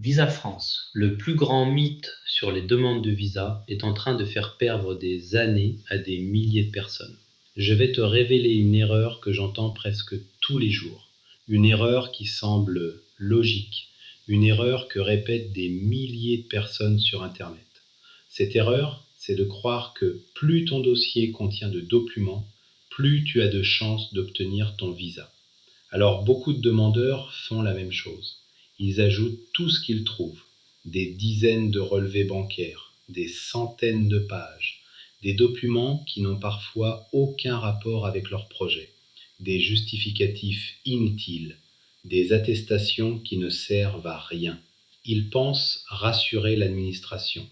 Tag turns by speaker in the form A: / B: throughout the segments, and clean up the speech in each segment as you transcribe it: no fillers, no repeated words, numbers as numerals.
A: Visa France, le plus grand mythe sur les demandes de visa est en train de faire perdre des années à des milliers de personnes. Je vais te révéler une erreur que j'entends presque tous les jours. Une erreur qui semble logique. Une erreur que répètent des milliers de personnes sur Internet. Cette erreur, c'est de croire que plus ton dossier contient de documents, plus tu as de chances d'obtenir ton visa. Alors beaucoup de demandeurs font la même chose. Ils ajoutent tout ce qu'ils trouvent, des dizaines de relevés bancaires, des centaines de pages, des documents qui n'ont parfois aucun rapport avec leur projet, des justificatifs inutiles, des attestations qui ne servent à rien. Ils pensent rassurer l'administration,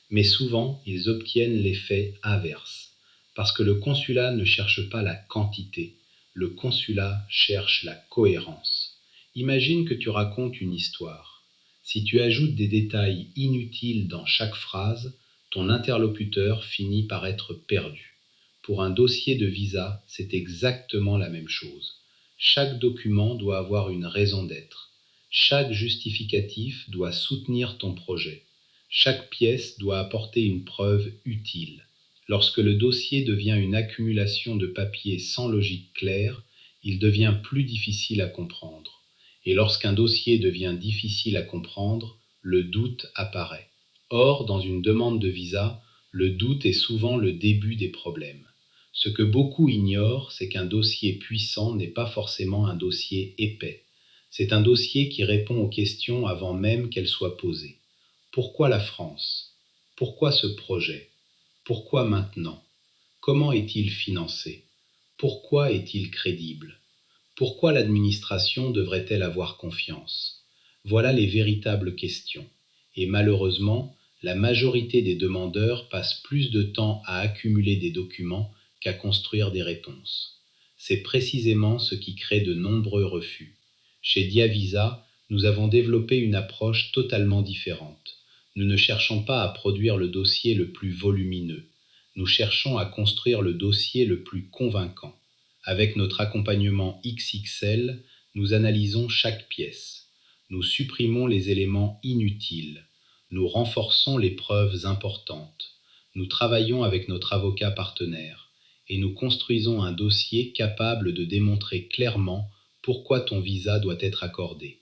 A: mais souvent ils obtiennent l'effet inverse, parce que le consulat ne cherche pas la quantité, le consulat cherche la cohérence. Imagine que tu racontes une histoire. Si tu ajoutes des détails inutiles dans chaque phrase, ton interlocuteur finit par être perdu. Pour un dossier de visa, c'est exactement la même chose. Chaque document doit avoir une raison d'être. Chaque justificatif doit soutenir ton projet. Chaque pièce doit apporter une preuve utile. Lorsque le dossier devient une accumulation de papiers sans logique claire, il devient plus difficile à comprendre. Et lorsqu'un dossier devient difficile à comprendre, le doute apparaît. Or, dans une demande de visa, le doute est souvent le début des problèmes. Ce que beaucoup ignorent, c'est qu'un dossier puissant n'est pas forcément un dossier épais. C'est un dossier qui répond aux questions avant même qu'elles soient posées. Pourquoi la France? Pourquoi ce projet? Pourquoi maintenant? Comment est-il financé? Pourquoi est-il crédible? Pourquoi l'administration devrait-elle avoir confiance? Voilà les véritables questions. Et malheureusement, la majorité des demandeurs passent plus de temps à accumuler des documents qu'à construire des réponses. C'est précisément ce qui crée de nombreux refus. Chez Diavisa, nous avons développé une approche totalement différente. Nous ne cherchons pas à produire le dossier le plus volumineux. Nous cherchons à construire le dossier le plus convaincant. Avec notre accompagnement XXL, nous analysons chaque pièce. Nous supprimons les éléments inutiles. Nous renforçons les preuves importantes. Nous travaillons avec notre avocat partenaire et nous construisons un dossier capable de démontrer clairement pourquoi ton visa doit être accordé.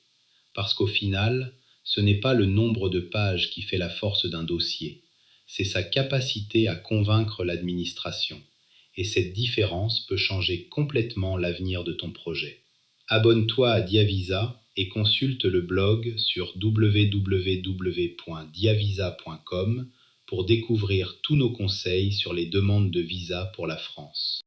A: Parce qu'au final, ce n'est pas le nombre de pages qui fait la force d'un dossier, c'est sa capacité à convaincre l'administration. Et cette différence peut changer complètement l'avenir de ton projet. Abonne-toi à Diavisa et consulte le blog sur www.diavisa.com pour découvrir tous nos conseils sur les demandes de visa pour la France.